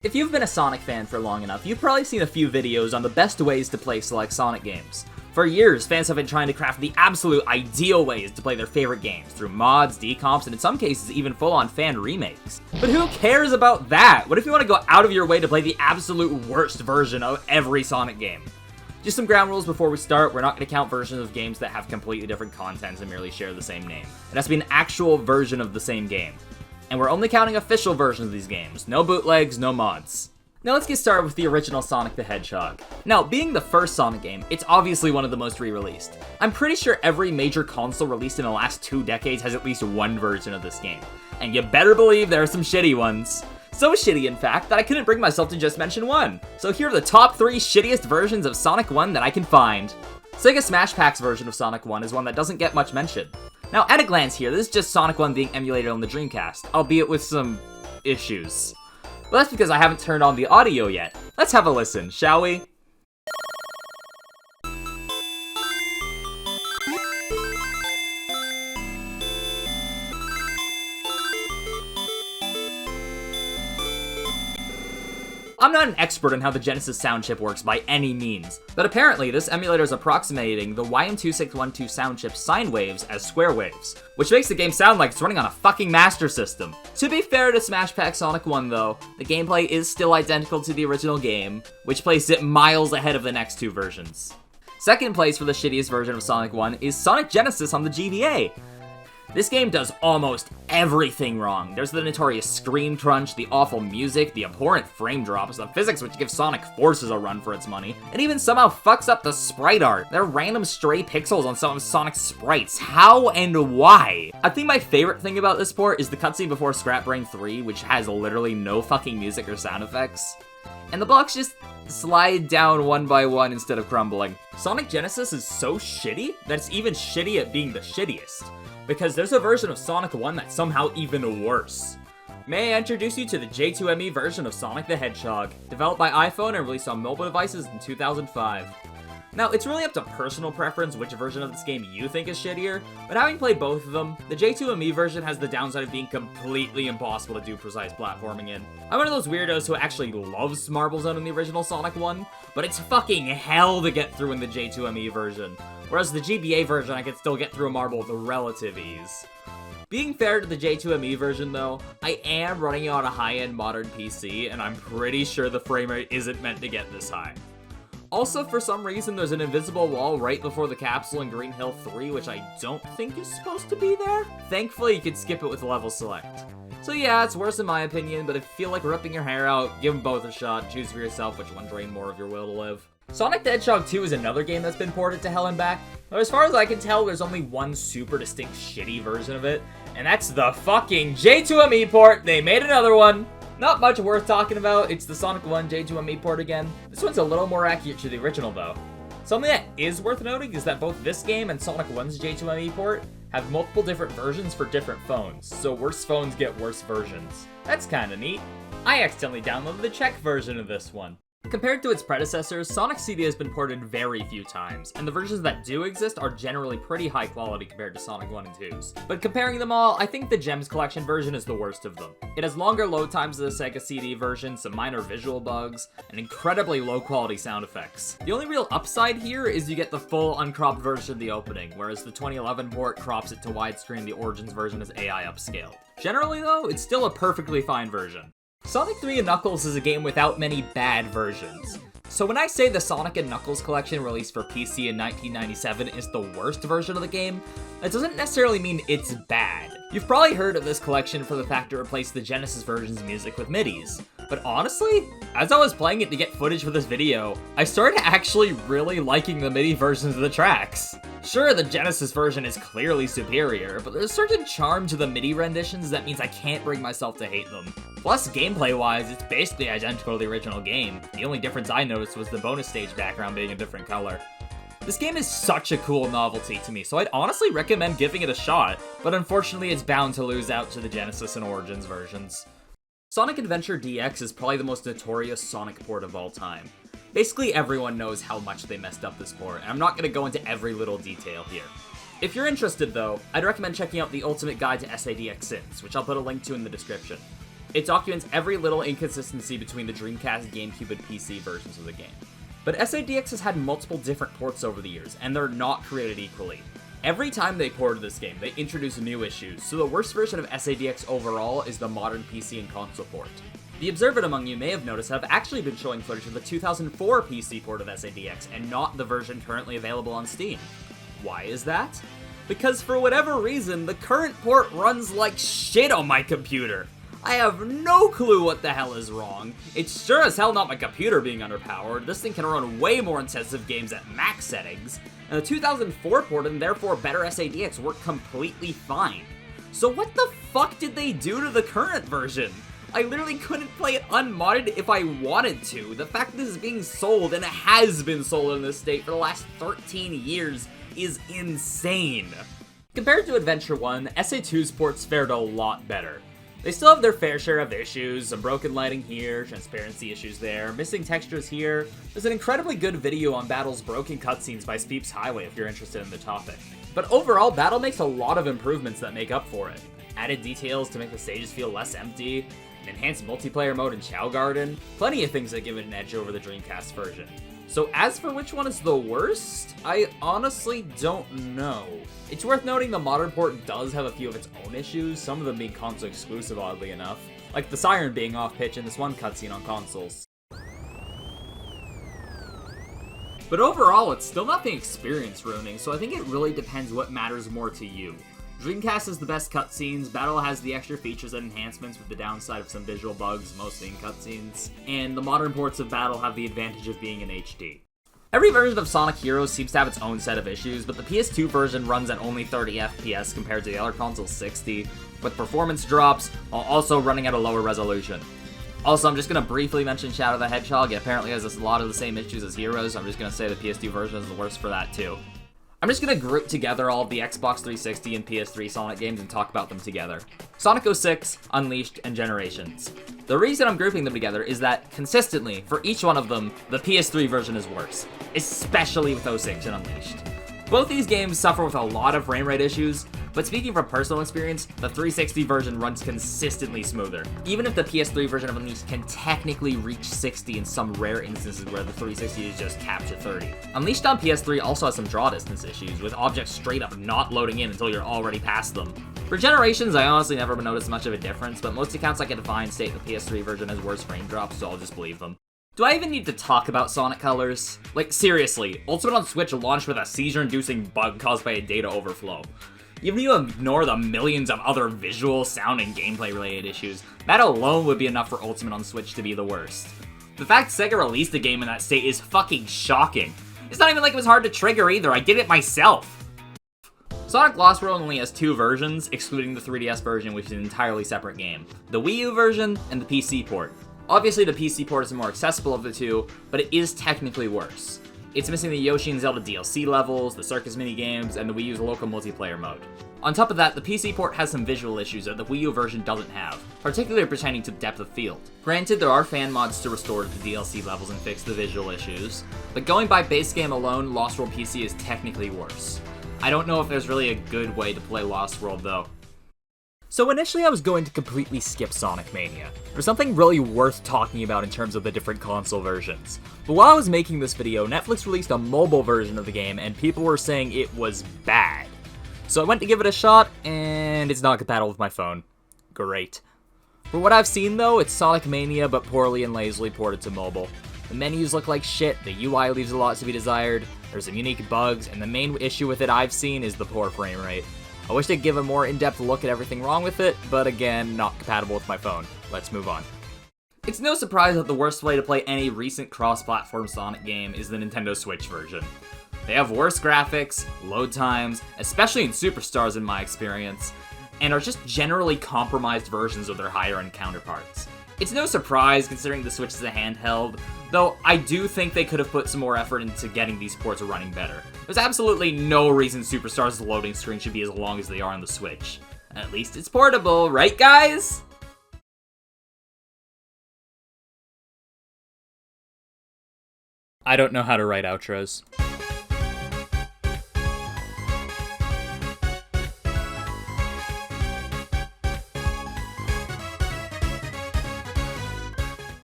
If you've been a Sonic fan for long enough, you've probably seen a few videos on the best ways to play select Sonic games. For years, fans have been trying to craft the absolute ideal ways to play their favorite games, through mods, decomps, and in some cases even full-on fan remakes. But who cares about that? What if you want to go out of your way to play the absolute worst version of every Sonic game? Just some ground rules before we start. We're not going to count versions of games that have completely different contents and merely share the same name. It has to be an actual version of the same game. And we're only counting official versions of these games. No bootlegs, no mods. Now let's get started with the original Sonic the Hedgehog. Now, being the first Sonic game, it's obviously one of the most re-released. I'm pretty sure every major console released in the last 2 decades has at least one version of this game. And you better believe there are some shitty ones. So shitty, in fact, that I couldn't bring myself to just mention one. So here are the top 3 shittiest versions of Sonic 1 that I can find. Sega Smash Pack's version of Sonic 1 is one that doesn't get much mention. Now, at a glance here, this is just Sonic 1 being emulated on the Dreamcast, albeit with some issues. But that's because I haven't turned on the audio yet. Let's have a listen, shall we? I'm not an expert on how the Genesis sound chip works by any means, but apparently this emulator is approximating the YM2612 sound chip's sine waves as square waves, which makes the game sound like it's running on a fucking Master System. To be fair to Smash Pack Sonic 1 though, the gameplay is still identical to the original game, which places it miles ahead of the next 2 versions. Second place for the shittiest version of Sonic 1 is Sonic Genesis on the GBA. This game does almost everything wrong. There's the notorious screen crunch, the awful music, the abhorrent frame drops, the physics which give Sonic Forces a run for its money, and even somehow fucks up the sprite art. There are random stray pixels on some of Sonic's sprites. How and why? I think my favorite thing about this port is the cutscene before Scrap Brain 3, which has literally no fucking music or sound effects. And the blocks just slide down one by one instead of crumbling. Sonic Genesis is so shitty that it's even shitty at being the shittiest, because there's a version of Sonic 1 that's somehow even worse. May I introduce you to the J2ME version of Sonic the Hedgehog, developed by iPhone and released on mobile devices in 2005. Now, it's really up to personal preference which version of this game you think is shittier, but having played both of them, the J2ME version has the downside of being completely impossible to do precise platforming in. I'm one of those weirdos who actually loves Marble Zone in the original Sonic 1, but it's fucking hell to get through in the J2ME version, whereas the GBA version I can still get through a marble with relative ease. Being fair to the J2ME version though, I am running it on a high-end modern PC, and I'm pretty sure the frame rate isn't meant to get this high. Also, for some reason, there's an invisible wall right before the capsule in Green Hill 3, which I don't think is supposed to be there. Thankfully, you can skip it with level select. So yeah, it's worse in my opinion, but if you feel like ripping your hair out, give them both a shot, choose for yourself which one drained more of your will to live. Sonic the Hedgehog 2 is another game that's been ported to hell and back, but as far as I can tell, there's only one super distinct shitty version of it, and that's the fucking J2ME port. They made another one. Not much worth talking about, it's the Sonic 1 J2ME port again. This one's a little more accurate to the original though. Something that is worth noting is that both this game and Sonic 1's J2ME port have multiple different versions for different phones, so worse phones get worse versions. That's kinda neat. I accidentally downloaded the Czech version of this one. Compared to its predecessors, Sonic CD has been ported very few times, and the versions that do exist are generally pretty high quality compared to Sonic 1 and 2's. But comparing them all, I think the Gems Collection version is the worst of them. It has longer load times than the Sega CD version, some minor visual bugs, and incredibly low quality sound effects. The only real upside here is you get the full uncropped version of the opening, whereas the 2011 port crops it to widescreen, the Origins version is AI upscaled. Generally though, it's still a perfectly fine version. Sonic 3 and Knuckles is a game without many bad versions. So when I say the Sonic and Knuckles collection released for PC in 1997 is the worst version of the game, that doesn't necessarily mean it's bad. You've probably heard of this collection for the fact it replaced the Genesis version's music with MIDIs. But honestly, as I was playing it to get footage for this video, I started actually really liking the MIDI versions of the tracks. Sure, the Genesis version is clearly superior, but there's a certain charm to the MIDI renditions that means I can't bring myself to hate them. Plus, gameplay-wise, it's basically identical to the original game. The only difference I noticed was the bonus stage background being a different color. This game is such a cool novelty to me, so I'd honestly recommend giving it a shot, but unfortunately it's bound to lose out to the Genesis and Origins versions. Sonic Adventure DX is probably the most notorious Sonic port of all time. Basically everyone knows how much they messed up this port, and I'm not going to go into every little detail here. If you're interested though, I'd recommend checking out the Ultimate Guide to SADX Sins, which I'll put a link to in the description. It documents every little inconsistency between the Dreamcast, GameCube, and PC versions of the game. But SADX has had multiple different ports over the years, and they're not created equally. Every time they ported this game, they introduce new issues, so the worst version of SADX overall is the modern PC and console port. The observant among you may have noticed that I've actually been showing footage of the 2004 PC port of SADX, and not the version currently available on Steam. Why is that? Because for whatever reason, the current port runs like shit on my computer. I have no clue what the hell is wrong. It's sure as hell not my computer being underpowered. This thing can run way more intensive games at max settings, and the 2004 port and therefore better SADX work completely fine. So what the fuck did they do to the current version? I literally couldn't play it unmodded if I wanted to. The fact that this is being sold, and it has been sold in this state for the last 13 years, is insane. Compared to Adventure 1, SA2's ports fared a lot better. They still have their fair share of issues, some broken lighting here, transparency issues there, missing textures here. There's an incredibly good video on Battle's broken cutscenes by SpeepsHighway if you're interested in the topic. But overall, Battle makes a lot of improvements that make up for it. Added details to make the stages feel less empty, an enhanced multiplayer mode in Chow Garden, plenty of things that give it an edge over the Dreamcast version. So as for which one is the worst, I honestly don't know. It's worth noting the modern port does have a few of its own issues, some of them being console exclusive oddly enough, like the siren being off pitch in this one cutscene on consoles. But overall, it's still not the experience ruining, so I think it really depends what matters more to you. Dreamcast has the best cutscenes, Battle has the extra features and enhancements with the downside of some visual bugs, mostly in cutscenes, and the modern ports of Battle have the advantage of being in HD. Every version of Sonic Heroes seems to have its own set of issues, but the PS2 version runs at only 30 FPS compared to the other console's 60, with performance drops, while also running at a lower resolution. Also, I'm just going to briefly mention Shadow the Hedgehog. It apparently has a lot of the same issues as Heroes, so I'm just going to say the PS2 version is the worst for that too. I'm just going to group together all of the Xbox 360 and PS3 Sonic games and talk about them together. Sonic 06, Unleashed, and Generations. The reason I'm grouping them together is that, consistently, for each one of them, the PS3 version is worse, especially with 06 and Unleashed. Both these games suffer with a lot of frame rate issues, but speaking from personal experience, the 360 version runs consistently smoother. Even if the PS3 version of Unleashed can technically reach 60 in some rare instances where the 360 is just capped at 30. Unleashed on PS3 also has some draw distance issues, with objects straight up not loading in until you're already past them. For Generations, I honestly never noticed much of a difference, but most accounts like a Divine state the PS3 version has worse frame drops, so I'll just believe them. Do I even need to talk about Sonic Colors? Like, seriously, Ultimate on Switch launched with a seizure-inducing bug caused by a data overflow. Even if you ignore the millions of other visual, sound, and gameplay-related issues, that alone would be enough for Ultimate on Switch to be the worst. The fact Sega released a game in that state is fucking shocking. It's not even like it was hard to trigger either, I did it myself! Sonic Lost World only has two versions, excluding the 3DS version, which is an entirely separate game. The Wii U version, and the PC port. Obviously, the PC port is the more accessible of the two, but it is technically worse. It's missing the Yoshi and Zelda DLC levels, the circus minigames, and the Wii U's local multiplayer mode. On top of that, the PC port has some visual issues that the Wii U version doesn't have, particularly pertaining to depth of field. Granted, there are fan mods to restore the DLC levels and fix the visual issues, but going by base game alone, Lost World PC is technically worse. I don't know if there's really a good way to play Lost World though. So initially I was going to completely skip Sonic Mania. There's something really worth talking about in terms of the different console versions. But while I was making this video, Netflix released a mobile version of the game and people were saying it was bad. So I went to give it a shot, and it's not compatible with my phone. Great. For what I've seen though, it's Sonic Mania but poorly and lazily ported to mobile. The menus look like shit, the UI leaves a lot to be desired, there's some unique bugs, and the main issue with it I've seen is the poor frame rate. I wish they'd give a more in-depth look at everything wrong with it, but again, not compatible with my phone. Let's move on. It's no surprise that the worst way to play any recent cross-platform Sonic game is the Nintendo Switch version. They have worse graphics, load times, especially in Superstars in my experience, and are just generally compromised versions of their higher-end counterparts. It's no surprise considering the Switch is a handheld, though I do think they could have put some more effort into getting these ports running better. There's absolutely no reason Superstars' loading screen should be as long as they are on the Switch. At least it's portable, right guys? I don't know how to write outros.